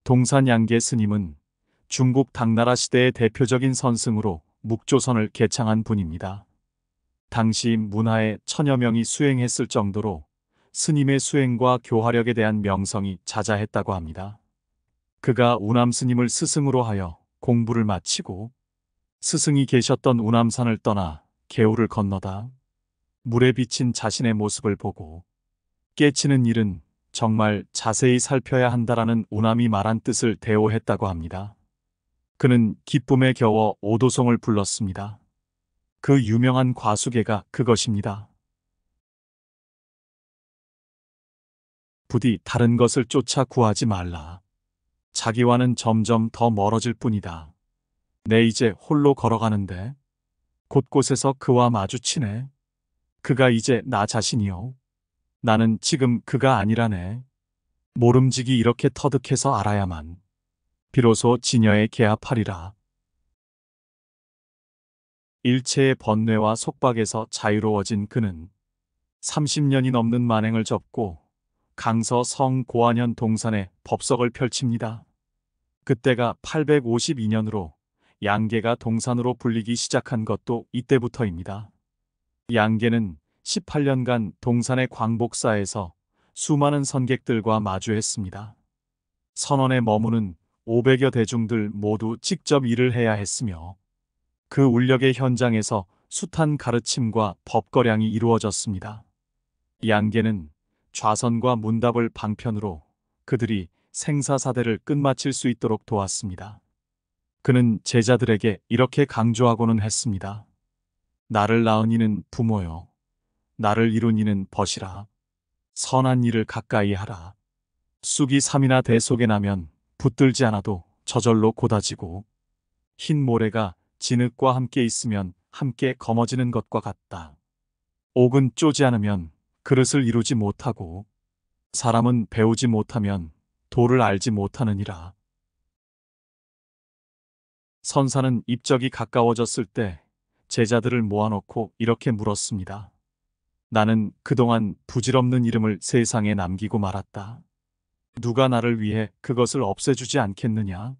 동산 양계 스님은 중국 당나라 시대의 대표적인 선승으로 묵조선을 개창한 분입니다. 당시 문하에 천여 명이 수행했을 정도로 스님의 수행과 교화력에 대한 명성이 자자했다고 합니다. 그가 우남 스님을 스승으로 하여 공부를 마치고 스승이 계셨던 우남산을 떠나 개울을 건너다 물에 비친 자신의 모습을 보고 깨치는 일은 정말 자세히 살펴야 한다라는 우남이 말한 뜻을 대오했다고 합니다. 그는 기쁨에 겨워 오도송을 불렀습니다. 그 유명한 과수계가 그것입니다. 부디 다른 것을 쫓아 구하지 말라. 자기와는 점점 더 멀어질 뿐이다. 내 이제 홀로 걸어가는데 곳곳에서 그와 마주치네. 그가 이제 나 자신이요. 나는 지금 그가 아니라네. 모름지기 이렇게 터득해서 알아야만 비로소 진여에 개합하리라. 일체의 번뇌와 속박에서 자유로워진 그는 30년이 넘는 만행을 접고 강서 성고안현 동산에 법석을 펼칩니다. 그때가 852년으로 양계가 동산으로 불리기 시작한 것도 이때부터입니다. 양계는 18년간 동산의 광복사에서 수많은 선객들과 마주했습니다. 선원에 머무는 500여 대중들 모두 직접 일을 해야 했으며 그 울력의 현장에서 숱한 가르침과 법거량이 이루어졌습니다. 양계는 좌선과 문답을 방편으로 그들이 생사사대를 끝마칠 수 있도록 도왔습니다. 그는 제자들에게 이렇게 강조하고는 했습니다. 나를 낳은 이는 부모요. 나를 이룬 이는 벗이라. 선한 일을 가까이 하라. 쑥이 3이나 대 속에 나면 붙들지 않아도 저절로 곧아지고 흰 모래가 진흙과 함께 있으면 함께 검어지는 것과 같다. 옥은 쪼지 않으면 그릇을 이루지 못하고 사람은 배우지 못하면 도를 알지 못하느니라. 선사는 입적이 가까워졌을 때 제자들을 모아놓고 이렇게 물었습니다. 나는 그동안 부질없는 이름을 세상에 남기고 말았다. 누가 나를 위해 그것을 없애주지 않겠느냐?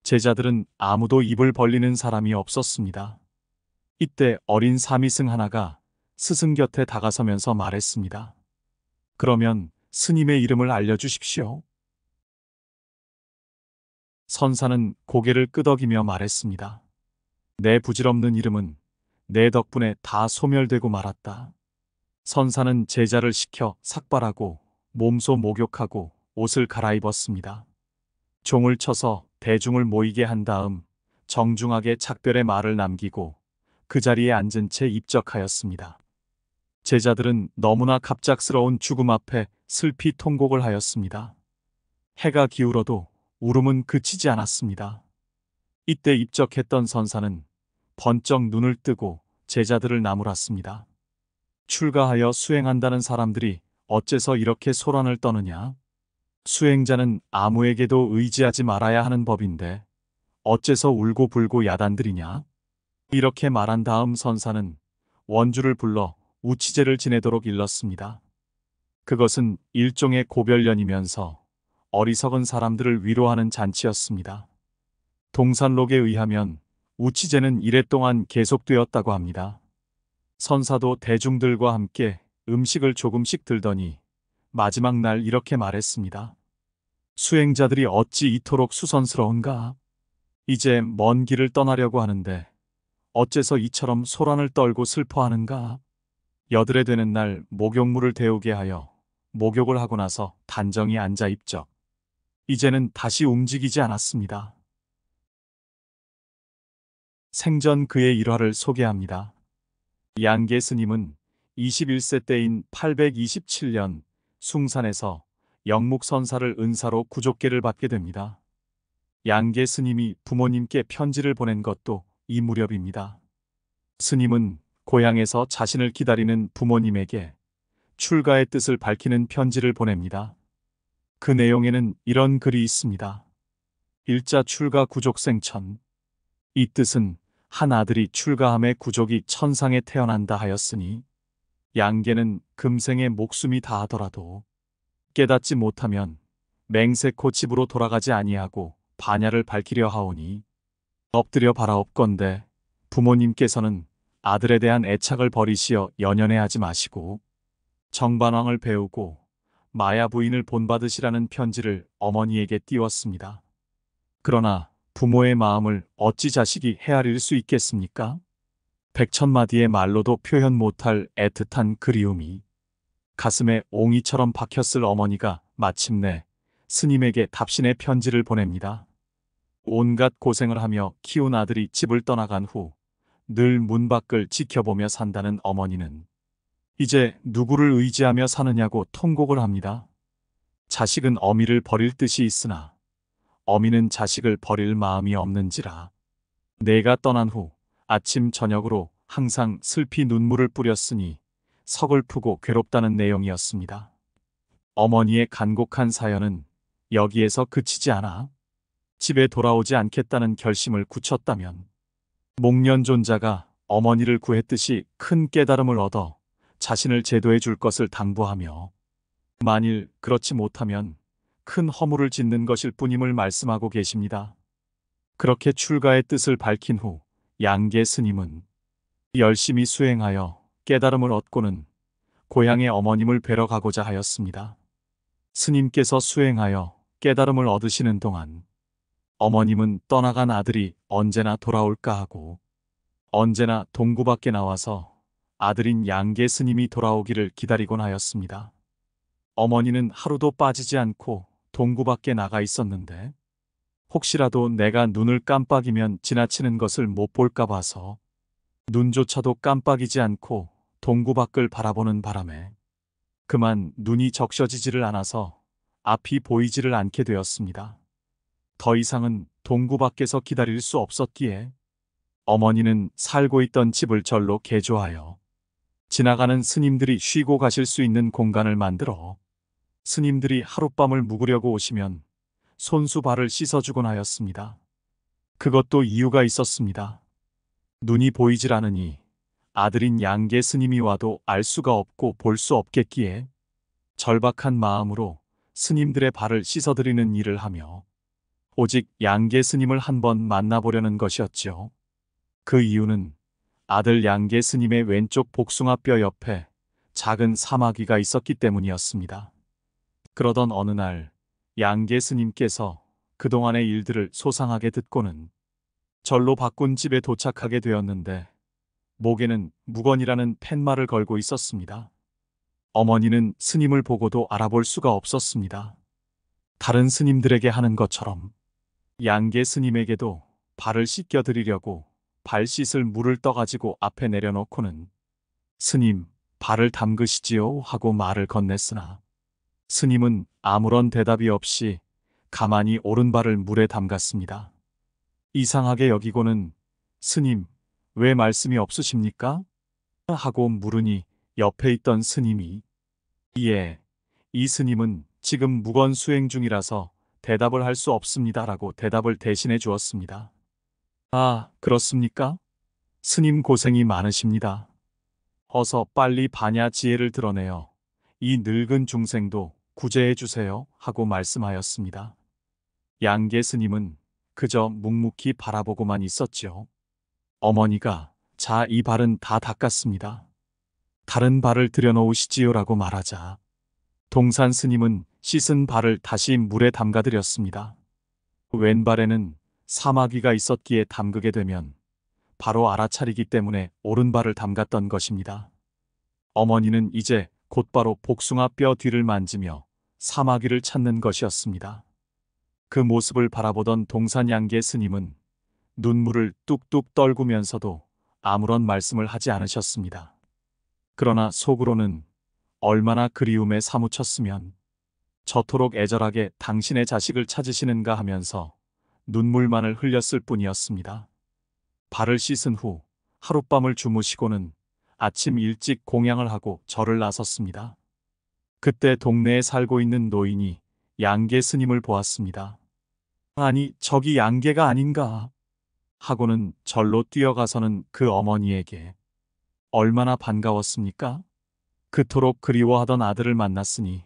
제자들은 아무도 입을 벌리는 사람이 없었습니다. 이때 어린 사미승 하나가 스승 곁에 다가서면서 말했습니다. 그러면 스님의 이름을 알려주십시오. 선사는 고개를 끄덕이며 말했습니다. 내 부질없는 이름은 내 덕분에 다 소멸되고 말았다. 선사는 제자를 시켜 삭발하고 몸소 목욕하고 옷을 갈아입었습니다. 종을 쳐서 대중을 모이게 한 다음 정중하게 작별의 말을 남기고 그 자리에 앉은 채 입적하였습니다. 제자들은 너무나 갑작스러운 죽음 앞에 슬피 통곡을 하였습니다. 해가 기울어도 울음은 그치지 않았습니다. 이때 입적했던 선사는 번쩍 눈을 뜨고 제자들을 나무랐습니다. 출가하여 수행한다는 사람들이 어째서 이렇게 소란을 떠느냐? 수행자는 아무에게도 의지하지 말아야 하는 법인데 어째서 울고 불고 야단들이냐? 이렇게 말한 다음 선사는 원주를 불러 우치제를 지내도록 일렀습니다. 그것은 일종의 고별연이면서 어리석은 사람들을 위로하는 잔치였습니다. 동산록에 의하면 우치제는 이래 동안 계속되었다고 합니다. 선사도 대중들과 함께 음식을 조금씩 들더니 마지막 날 이렇게 말했습니다. 수행자들이 어찌 이토록 수선스러운가? 이제 먼 길을 떠나려고 하는데 어째서 이처럼 소란을 떨고 슬퍼하는가? 여드레 되는 날 목욕물을 데우게 하여 목욕을 하고 나서 단정히 앉아 입적. 이제는 다시 움직이지 않았습니다. 생전 그의 일화를 소개합니다. 양계 스님은 21세 때인 827년 숭산에서 영묵선사를 은사로 구족계를 받게 됩니다. 양계 스님이 부모님께 편지를 보낸 것도 이 무렵입니다. 스님은 고향에서 자신을 기다리는 부모님에게 출가의 뜻을 밝히는 편지를 보냅니다. 그 내용에는 이런 글이 있습니다. 일자 출가 구족생천. 이 뜻은 한 아들이 출가함에 구족이 천상에 태어난다 하였으니 양계는 금생에 목숨이 다하더라도 깨닫지 못하면 맹세코 집으로 돌아가지 아니하고 반야를 밝히려 하오니 엎드려 바라옵건대 부모님께서는 아들에 대한 애착을 버리시어 연연해하지 마시고 정반왕을 배우고 마야 부인을 본받으시라는 편지를 어머니에게 띄웠습니다. 그러나 부모의 마음을 어찌 자식이 헤아릴 수 있겠습니까? 백천마디의 말로도 표현 못할 애틋한 그리움이 가슴에 옹이처럼 박혔을 어머니가 마침내 스님에게 답신의 편지를 보냅니다. 온갖 고생을 하며 키운 아들이 집을 떠나간 후 늘 문 밖을 지켜보며 산다는 어머니는 이제 누구를 의지하며 사느냐고 통곡을 합니다. 자식은 어미를 버릴 뜻이 있으나 어미는 자식을 버릴 마음이 없는지라. 내가 떠난 후 아침 저녁으로 항상 슬피 눈물을 뿌렸으니 서글프고 괴롭다는 내용이었습니다. 어머니의 간곡한 사연은 여기에서 그치지 않아 집에 돌아오지 않겠다는 결심을 굳혔다면 목련존자가 어머니를 구했듯이 큰 깨달음을 얻어 자신을 제도해 줄 것을 당부하며 만일 그렇지 못하면 큰 허물을 짓는 것일 뿐임을 말씀하고 계십니다. 그렇게 출가의 뜻을 밝힌 후 양계 스님은 열심히 수행하여 깨달음을 얻고는 고향의 어머님을 뵈러 가고자 하였습니다. 스님께서 수행하여 깨달음을 얻으시는 동안 어머님은 떠나간 아들이 언제나 돌아올까 하고 언제나 동구 밖에 나와서 아들인 양계 스님이 돌아오기를 기다리곤 하였습니다. 어머니는 하루도 빠지지 않고 동구 밖에 나가 있었는데 혹시라도 내가 눈을 깜빡이면 지나치는 것을 못 볼까 봐서 눈조차도 깜빡이지 않고 동구 밖을 바라보는 바람에 그만 눈이 적셔지지를 않아서 앞이 보이지를 않게 되었습니다. 더 이상은 동구 밖에서 기다릴 수 없었기에 어머니는 살고 있던 집을 절로 개조하여 지나가는 스님들이 쉬고 가실 수 있는 공간을 만들어 스님들이 하룻밤을 묵으려고 오시면 손수 발을 씻어주곤 하였습니다. 그것도 이유가 있었습니다. 눈이 보이질 않으니 아들인 양계 스님이 와도 알 수가 없고 볼 수 없겠기에 절박한 마음으로 스님들의 발을 씻어드리는 일을 하며 오직 양계 스님을 한번 만나보려는 것이었지요. 그 이유는 아들 양계 스님의 왼쪽 복숭아뼈 옆에 작은 사마귀가 있었기 때문이었습니다. 그러던 어느 날 양계 스님께서 그동안의 일들을 소상하게 듣고는 절로 바꾼 집에 도착하게 되었는데 목에는 무건이라는 팻말을 걸고 있었습니다. 어머니는 스님을 보고도 알아볼 수가 없었습니다. 다른 스님들에게 하는 것처럼 양계 스님에게도 발을 씻겨드리려고 발 씻을 물을 떠가지고 앞에 내려놓고는 스님, 발을 담그시지요 하고 말을 건넸으나 스님은 아무런 대답이 없이 가만히 오른발을 물에 담갔습니다. 이상하게 여기고는 스님, 왜 말씀이 없으십니까? 하고 물으니 옆에 있던 스님이 예, 이 스님은 지금 무건 수행 중이라서 대답을 할 수 없습니다라고 대답을 대신해 주었습니다. 아, 그렇습니까? 스님 고생이 많으십니다. 어서 빨리 반야 지혜를 드러내어 이 늙은 중생도 구제해 주세요 하고 말씀하였습니다. 양계 스님은 그저 묵묵히 바라보고만 있었지요. 어머니가 자, 이 발은 다 닦았습니다. 다른 발을 들여놓으시지요라고 말하자 동산 스님은 씻은 발을 다시 물에 담가드렸습니다. 왼발에는 사마귀가 있었기에 담그게 되면 바로 알아차리기 때문에 오른발을 담갔던 것입니다. 어머니는 이제 곧바로 복숭아 뼈 뒤를 만지며 사마귀를 찾는 것이었습니다. 그 모습을 바라보던 동산 양계 스님은 눈물을 뚝뚝 떨구면서도 아무런 말씀을 하지 않으셨습니다. 그러나 속으로는 얼마나 그리움에 사무쳤으면 저토록 애절하게 당신의 자식을 찾으시는가 하면서 눈물만을 흘렸을 뿐이었습니다. 발을 씻은 후 하룻밤을 주무시고는 아침 일찍 공양을 하고 절을 나섰습니다. 그때 동네에 살고 있는 노인이 양계 스님을 보았습니다. 아니, 저기 양계가 아닌가 하고는 절로 뛰어가서는 그 어머니에게 얼마나 반가웠습니까? 그토록 그리워하던 아들을 만났으니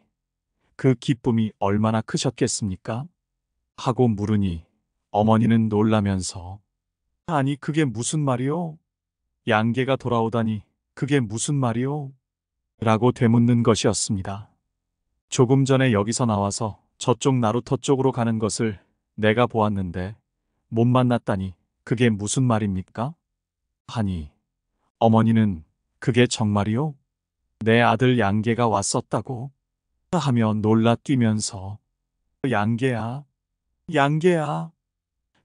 그 기쁨이 얼마나 크셨겠습니까? 하고 물으니 어머니는 놀라면서 아니 그게 무슨 말이오? 양계가 돌아오다니 그게 무슨 말이오? 라고 되묻는 것이었습니다. 조금 전에 여기서 나와서 저쪽 나루터 쪽으로 가는 것을 내가 보았는데 못 만났다니 그게 무슨 말입니까? 하니 어머니는 그게 정말이오? 내 아들 양계가 왔었다고? 하며 놀라 뛰면서 양계야, 양계야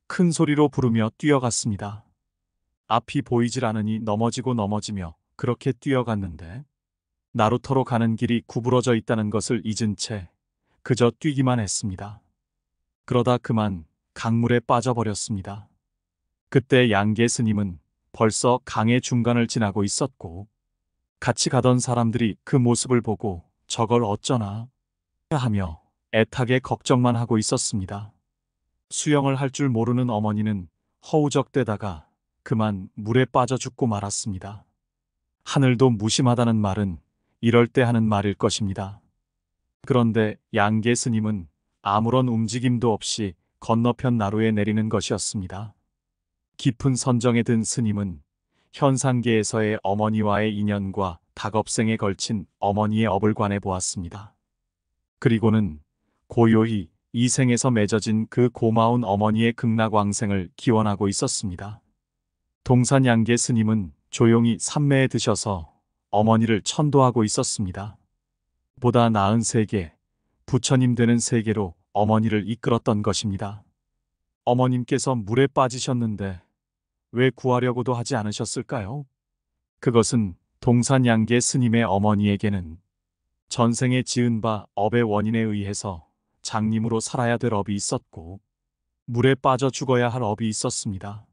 큰 소리로 부르며 뛰어갔습니다. 앞이 보이질 않으니 넘어지며 그렇게 뛰어갔는데 나루터로 가는 길이 구부러져 있다는 것을 잊은 채 그저 뛰기만 했습니다. 그러다 그만 강물에 빠져버렸습니다. 그때 양계 스님은 벌써 강의 중간을 지나고 있었고 같이 가던 사람들이 그 모습을 보고 저걸 어쩌나 하며 애타게 걱정만 하고 있었습니다. 수영을 할 줄 모르는 어머니는 허우적대다가 그만 물에 빠져 죽고 말았습니다. 하늘도 무심하다는 말은 이럴 때 하는 말일 것입니다. 그런데 양계 스님은 아무런 움직임도 없이 건너편 나루에 내리는 것이었습니다. 깊은 선정에 든 스님은 현상계에서의 어머니와의 인연과 닭업생에 걸친 어머니의 업을 관해 보았습니다. 그리고는 고요히 이 생에서 맺어진 그 고마운 어머니의 극락왕생을 기원하고 있었습니다. 동산 양계 스님은 조용히 삼매에 드셔서 어머니를 천도하고 있었습니다. 보다 나은 세계, 부처님 되는 세계로 어머니를 이끌었던 것입니다. 어머님께서 물에 빠지셨는데 왜 구하려고도 하지 않으셨을까요? 그것은 동산 양계 스님의 어머니에게는 전생에 지은 바 업의 원인에 의해서 장님으로 살아야 될 업이 있었고 물에 빠져 죽어야 할 업이 있었습니다.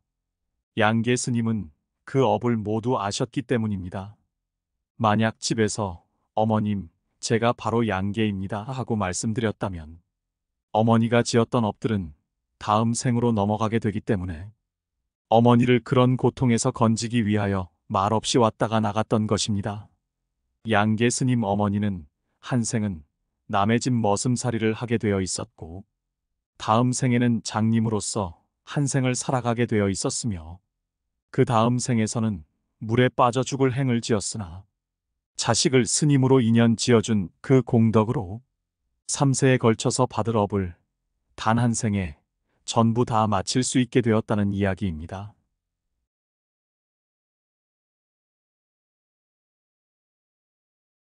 양계 스님은 그 업을 모두 아셨기 때문입니다. 만약 집에서 어머님, 제가 바로 양계입니다 하고 말씀드렸다면 어머니가 지었던 업들은 다음 생으로 넘어가게 되기 때문에 어머니를 그런 고통에서 건지기 위하여 말없이 왔다가 나갔던 것입니다. 양계 스님 어머니는 한 생은 남의 집 머슴살이를 하게 되어 있었고 다음 생에는 장님으로서 한 생을 살아가게 되어 있었으며 그 다음 생에서는 물에 빠져 죽을 행을 지었으나 자식을 스님으로 인연 지어준 그 공덕으로 3세에 걸쳐서 받을 업을 단 한 생에 전부 다 마칠 수 있게 되었다는 이야기입니다.